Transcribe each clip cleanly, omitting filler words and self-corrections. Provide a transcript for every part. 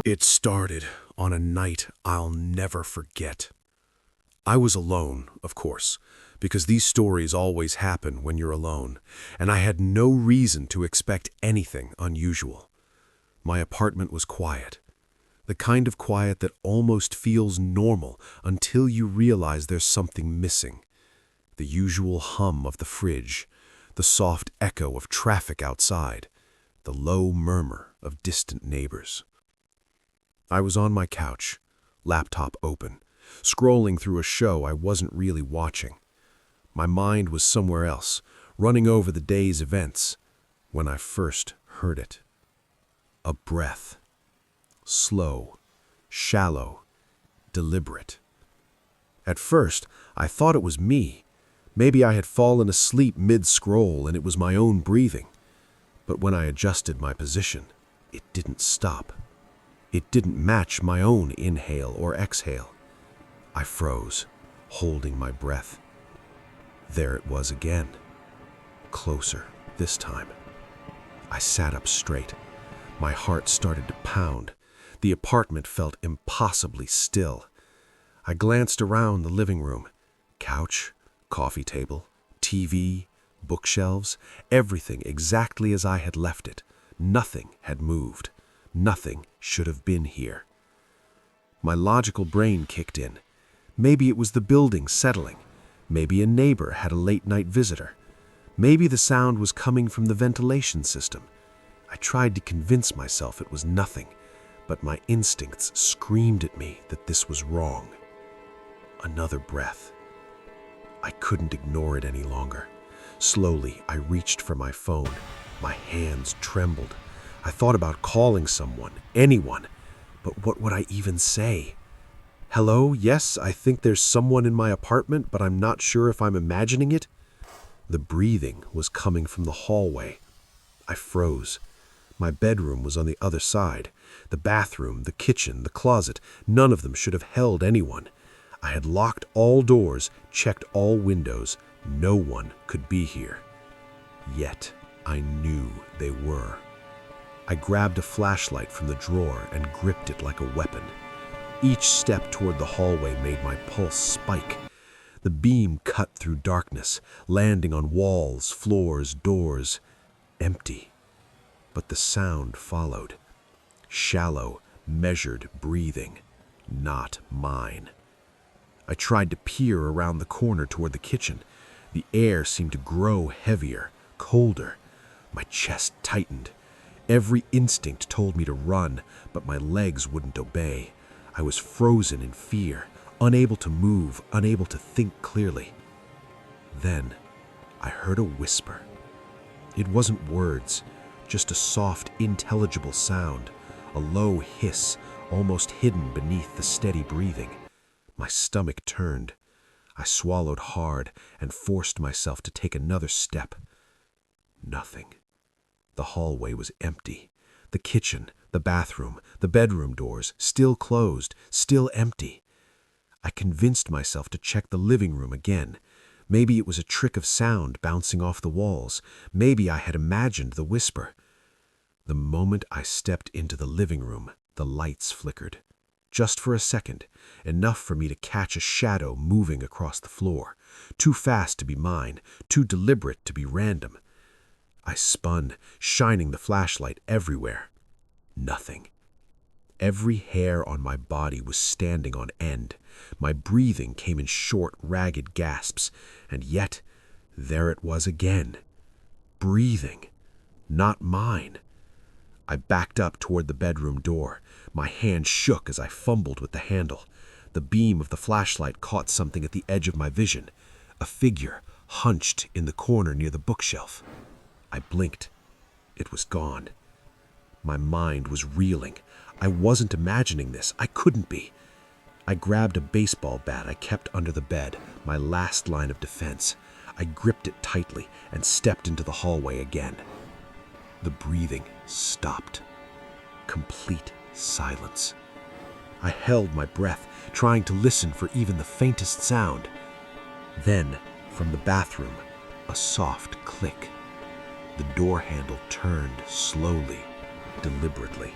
It started on a night I'll never forget. I was alone, of course, because these stories always happen when you're alone, and I had no reason to expect anything unusual. My apartment was quiet, the kind of quiet that almost feels normal until you realize there's something missing. The usual hum of the fridge, the soft echo of traffic outside, the low murmur of distant neighbors. I was on my couch, laptop open, scrolling through a show I wasn't really watching. My mind was somewhere else, running over the day's events, when I first heard it. A breath. Slow, shallow, deliberate. At first, I thought it was me. Maybe I had fallen asleep mid-scroll and it was my own breathing. But when I adjusted my position, it didn't stop. It didn't match my own inhale or exhale. I froze, holding my breath. There it was again. Closer, this time. I sat up straight. My heart started to pound. The apartment felt impossibly still. I glanced around the living room. Couch, coffee table, TV, bookshelves, everything exactly as I had left it. Nothing had moved. Nothing should have been here. My logical brain kicked in. Maybe it was the building settling. Maybe a neighbor had a late-night visitor. Maybe the sound was coming from the ventilation system. I tried to convince myself it was nothing, but my instincts screamed at me that this was wrong. Another breath. I couldn't ignore it any longer. Slowly, I reached for my phone. My hands trembled. I thought about calling someone, anyone, but what would I even say? Hello, yes, I think there's someone in my apartment, but I'm not sure if I'm imagining it. The breathing was coming from the hallway. I froze. My bedroom was on the other side. The bathroom, the kitchen, the closet, none of them should have held anyone. I had locked all doors, checked all windows. No one could be here. Yet I knew they were. I grabbed a flashlight from the drawer and gripped it like a weapon. Each step toward the hallway made my pulse spike. The beam cut through darkness, landing on walls, floors, doors. Empty. But the sound followed. Shallow, measured breathing. Not mine. I tried to peer around the corner toward the kitchen. The air seemed to grow heavier, colder. My chest tightened. Every instinct told me to run, but my legs wouldn't obey. I was frozen in fear, unable to move, unable to think clearly. Then I heard a whisper. It wasn't words, just a soft, intelligible sound, a low hiss, almost hidden beneath the steady breathing. My stomach turned. I swallowed hard and forced myself to take another step. Nothing. The hallway was empty. The kitchen, the bathroom, the bedroom doors, still closed, still empty. I convinced myself to check the living room again. Maybe it was a trick of sound bouncing off the walls. Maybe I had imagined the whisper. The moment I stepped into the living room, the lights flickered. Just for a second, enough for me to catch a shadow moving across the floor. Too fast to be mine, too deliberate to be random. I spun, shining the flashlight everywhere. Nothing. Every hair on my body was standing on end. My breathing came in short, ragged gasps, and yet there it was again. Breathing. Not mine. I backed up toward the bedroom door. My hand shook as I fumbled with the handle. The beam of the flashlight caught something at the edge of my vision. A figure, hunched in the corner near the bookshelf. I blinked. It was gone. My mind was reeling. I wasn't imagining this. I couldn't be. I grabbed a baseball bat I kept under the bed, my last line of defense. I gripped it tightly and stepped into the hallway again. The breathing stopped. Complete silence. I held my breath, trying to listen for even the faintest sound. Then, from the bathroom, a soft click. The door handle turned slowly, deliberately.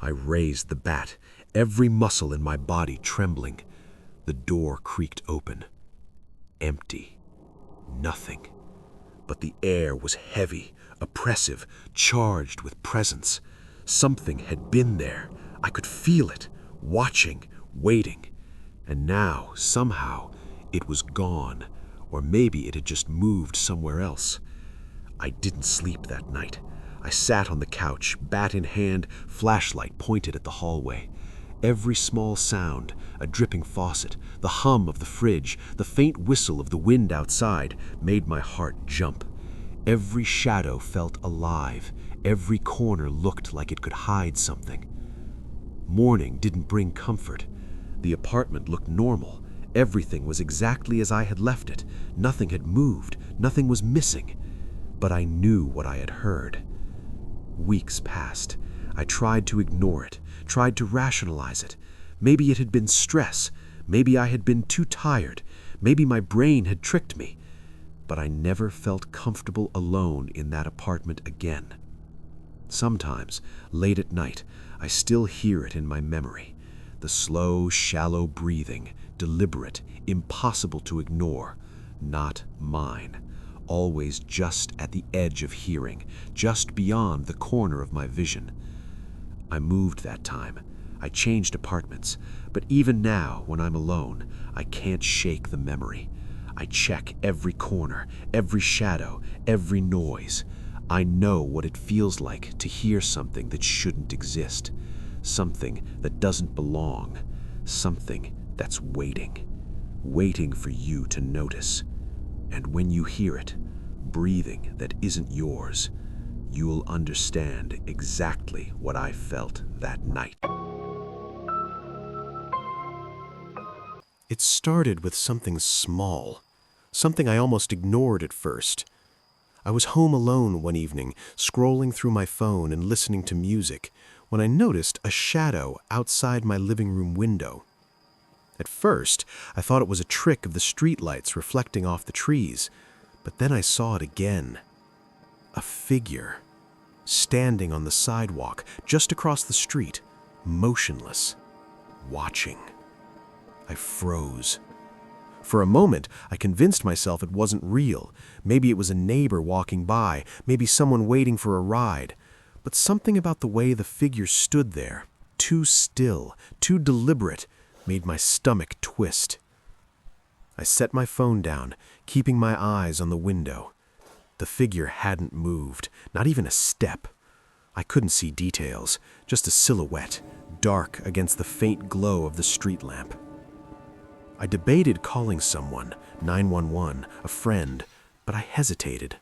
I raised the bat, every muscle in my body trembling. The door creaked open. Empty. Nothing. But the air was heavy, oppressive, charged with presence. Something had been there. I could feel it, watching, waiting. And now, somehow, it was gone, or maybe it had just moved somewhere else. I didn't sleep that night. I sat on the couch, bat in hand, flashlight pointed at the hallway. Every small sound, a dripping faucet, the hum of the fridge, the faint whistle of the wind outside, made my heart jump. Every shadow felt alive. Every corner looked like it could hide something. Morning didn't bring comfort. The apartment looked normal. Everything was exactly as I had left it. Nothing had moved. Nothing was missing. But I knew what I had heard. Weeks passed. I tried to ignore it, tried to rationalize it. Maybe it had been stress. Maybe I had been too tired. Maybe my brain had tricked me. But I never felt comfortable alone in that apartment again. Sometimes, late at night, I still hear it in my memory. The slow, shallow breathing, deliberate, impossible to ignore. Not mine. Always just at the edge of hearing, just beyond the corner of my vision. I moved that time. I changed apartments. But even now, when I'm alone, I can't shake the memory. I check every corner, every shadow, every noise. I know what it feels like to hear something that shouldn't exist. Something that doesn't belong. Something that's waiting. Waiting for you to notice. And when you hear it, breathing that isn't yours, you'll understand exactly what I felt that night. It started with something small, something I almost ignored at first. I was home alone one evening, scrolling through my phone and listening to music, when I noticed a shadow outside my living room window. At first, I thought it was a trick of the streetlights reflecting off the trees, but then I saw it again. A figure, standing on the sidewalk just across the street, motionless, watching. I froze. For a moment, I convinced myself it wasn't real. Maybe it was a neighbor walking by, maybe someone waiting for a ride. But something about the way the figure stood there, too still, too deliberate, made my stomach twist. I set my phone down, keeping my eyes on the window. The figure hadn't moved, not even a step. I couldn't see details, just a silhouette, dark against the faint glow of the street lamp. I debated calling someone, 911, a friend, but I hesitated.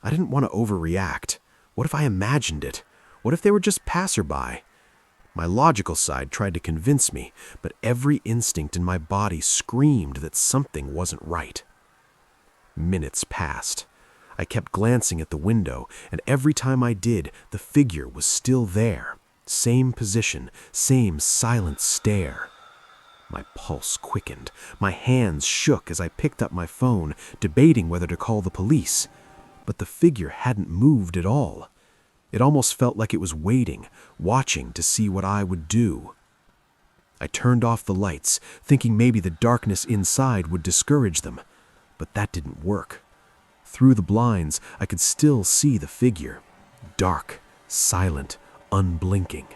I didn't want to overreact. What if I imagined it? What if they were just passerby? My logical side tried to convince me, but every instinct in my body screamed that something wasn't right. Minutes passed. I kept glancing at the window, and every time I did, the figure was still there. Same position, same silent stare. My pulse quickened. My hands shook as I picked up my phone, debating whether to call the police. But the figure hadn't moved at all. It almost felt like it was waiting, watching to see what I would do. I turned off the lights, thinking maybe the darkness inside would discourage them. But that didn't work. Through the blinds, I could still see the figure. Dark, silent, unblinking.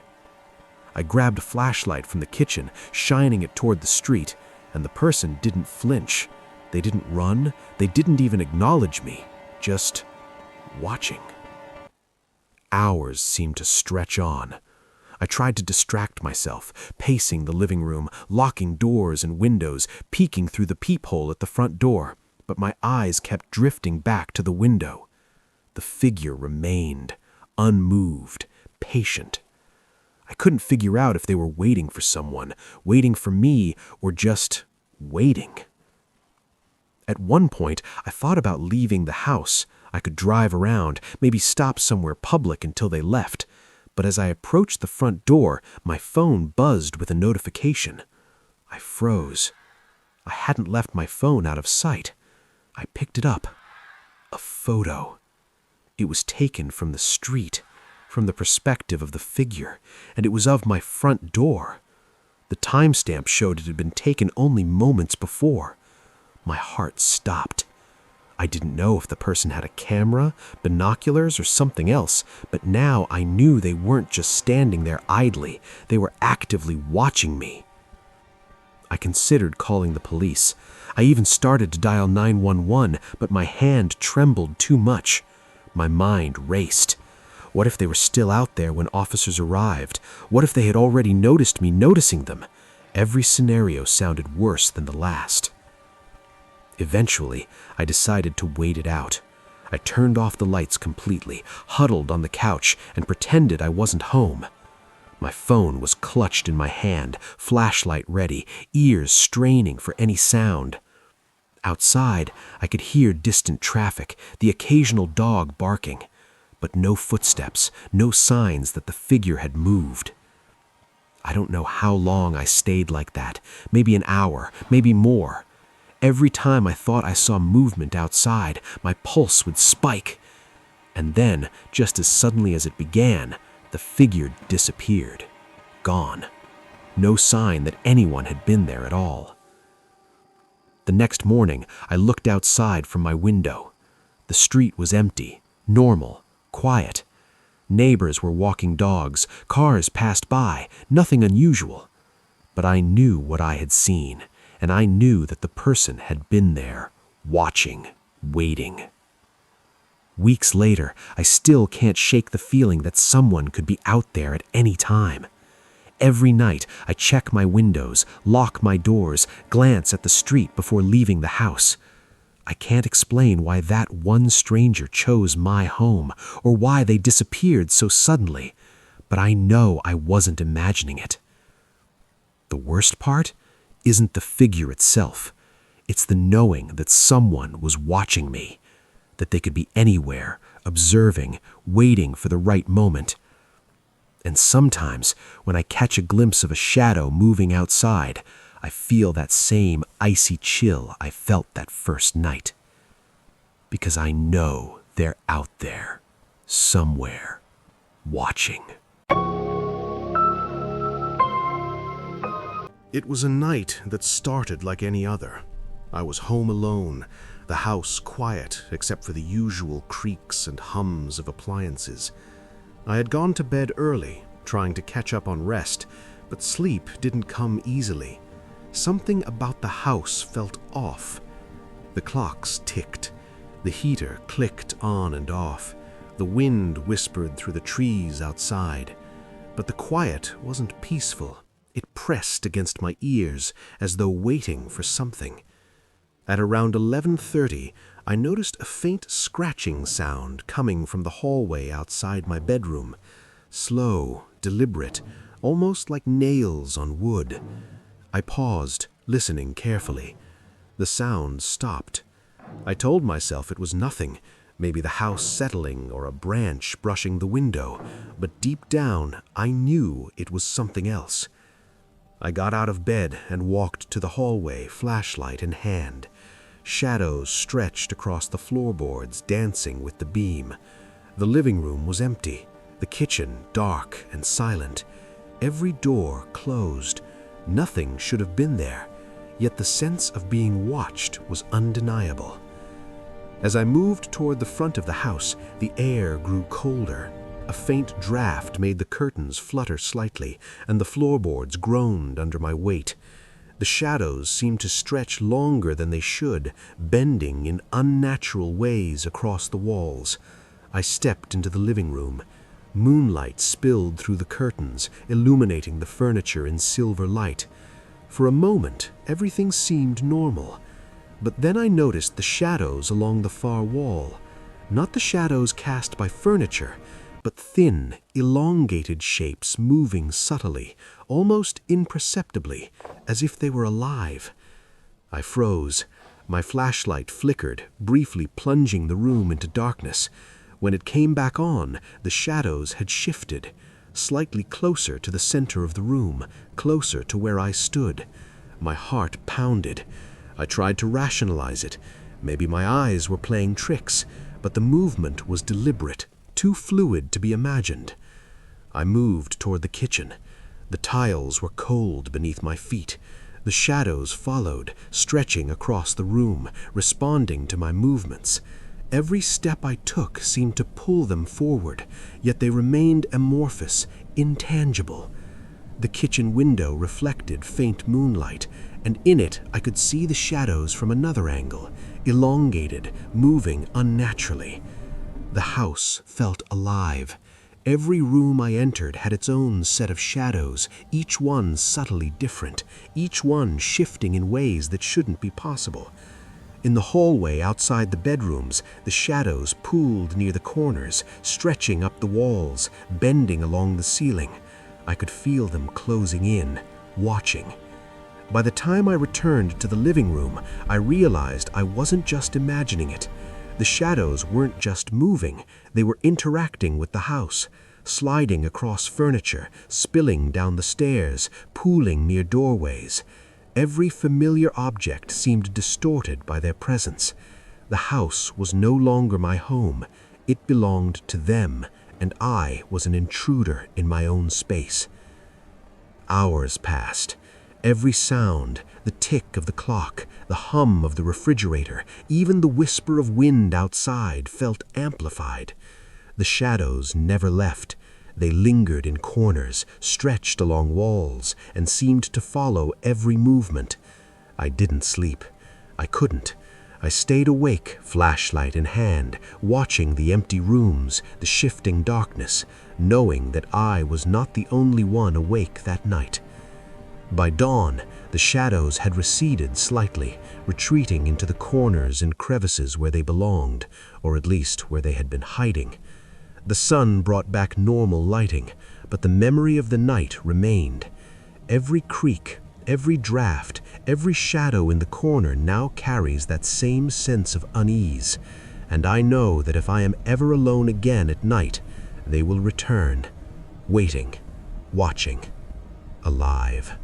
I grabbed a flashlight from the kitchen, shining it toward the street, and the person didn't flinch. They didn't run. They didn't even acknowledge me. Just watching. Hours seemed to stretch on. I tried to distract myself, pacing the living room, locking doors and windows, peeking through the peephole at the front door, but my eyes kept drifting back to the window. The figure remained, unmoved, patient. I couldn't figure out if they were waiting for someone, waiting for me, or just waiting. At one point, I thought about leaving the house. I could drive around, maybe stop somewhere public until they left. But as I approached the front door, my phone buzzed with a notification. I froze. I hadn't left my phone out of sight. I picked it up. A photo. It was taken from the street, from the perspective of the figure, and it was of my front door. The timestamp showed it had been taken only moments before. My heart stopped. I didn't know if the person had a camera, binoculars, or something else, but now I knew they weren't just standing there idly. They were actively watching me. I considered calling the police. I even started to dial 911, but my hand trembled too much. My mind raced. What if they were still out there when officers arrived? What if they had already noticed me noticing them? Every scenario sounded worse than the last. Eventually, I decided to wait it out. I turned off the lights completely, huddled on the couch, and pretended I wasn't home. My phone was clutched in my hand, flashlight ready, ears straining for any sound. Outside, I could hear distant traffic, the occasional dog barking, but no footsteps, no signs that the figure had moved. I don't know how long I stayed like that, maybe an hour, maybe more. Every time I thought I saw movement outside, my pulse would spike. And then, just as suddenly as it began, the figure disappeared. Gone. No sign that anyone had been there at all. The next morning, I looked outside from my window. The street was empty, normal, quiet. Neighbors were walking dogs, cars passed by, nothing unusual. But I knew what I had seen, and I knew that the person had been there, watching, waiting. Weeks later, I still can't shake the feeling that someone could be out there at any time. Every night, I check my windows, lock my doors, glance at the street before leaving the house. I can't explain why that one stranger chose my home, or why they disappeared so suddenly, but I know I wasn't imagining it. The worst part isn't the figure itself. It's the knowing that someone was watching me, that they could be anywhere, observing, waiting for the right moment. And sometimes, when I catch a glimpse of a shadow moving outside, I feel that same icy chill I felt that first night. Because I know they're out there, somewhere, watching. It was a night that started like any other. I was home alone, the house quiet except for the usual creaks and hums of appliances. I had gone to bed early, trying to catch up on rest, but sleep didn't come easily. Something about the house felt off. The clocks ticked. The heater clicked on and off. The wind whispered through the trees outside. But the quiet wasn't peaceful. It pressed against my ears as though waiting for something. At around 11:30, I noticed a faint scratching sound coming from the hallway outside my bedroom. Slow, deliberate, almost like nails on wood. I paused, listening carefully. The sound stopped. I told myself it was nothing, maybe the house settling or a branch brushing the window, but deep down, I knew it was something else. I got out of bed and walked to the hallway, flashlight in hand. Shadows stretched across the floorboards, dancing with the beam. The living room was empty, the kitchen dark and silent. Every door closed. Nothing should have been there, yet the sense of being watched was undeniable. As I moved toward the front of the house, the air grew colder. A faint draft made the curtains flutter slightly, and the floorboards groaned under my weight. The shadows seemed to stretch longer than they should, bending in unnatural ways across the walls. I stepped into the living room. Moonlight spilled through the curtains, illuminating the furniture in silver light. For a moment, everything seemed normal. But then I noticed the shadows along the far wall. Not the shadows cast by furniture, but thin, elongated shapes moving subtly, almost imperceptibly, as if they were alive. I froze. My flashlight flickered, briefly plunging the room into darkness. When it came back on, the shadows had shifted, slightly closer to the center of the room, closer to where I stood. My heart pounded. I tried to rationalize it. Maybe my eyes were playing tricks, but the movement was deliberate, too fluid to be imagined. I moved toward the kitchen. The tiles were cold beneath my feet. The shadows followed, stretching across the room, responding to my movements. Every step I took seemed to pull them forward, yet they remained amorphous, intangible. The kitchen window reflected faint moonlight, and in it I could see the shadows from another angle, elongated, moving unnaturally. The house felt alive. Every room I entered had its own set of shadows, each one subtly different, each one shifting in ways that shouldn't be possible. In the hallway outside the bedrooms, the shadows pooled near the corners, stretching up the walls, bending along the ceiling. I could feel them closing in, watching. By the time I returned to the living room, I realized I wasn't just imagining it. The shadows weren't just moving, they were interacting with the house, sliding across furniture, spilling down the stairs, pooling near doorways. Every familiar object seemed distorted by their presence. The house was no longer my home. It belonged to them, and I was an intruder in my own space. Hours passed. Every sound, the tick of the clock, the hum of the refrigerator, even the whisper of wind outside felt amplified. The shadows never left. They lingered in corners, stretched along walls, and seemed to follow every movement. I didn't sleep. I couldn't. I stayed awake, flashlight in hand, watching the empty rooms, the shifting darkness, knowing that I was not the only one awake that night. By dawn, the shadows had receded slightly, retreating into the corners and crevices where they belonged, or at least where they had been hiding. The sun brought back normal lighting, but the memory of the night remained. Every creak, every draft, every shadow in the corner now carries that same sense of unease, and I know that if I am ever alone again at night, they will return, waiting, watching, alive.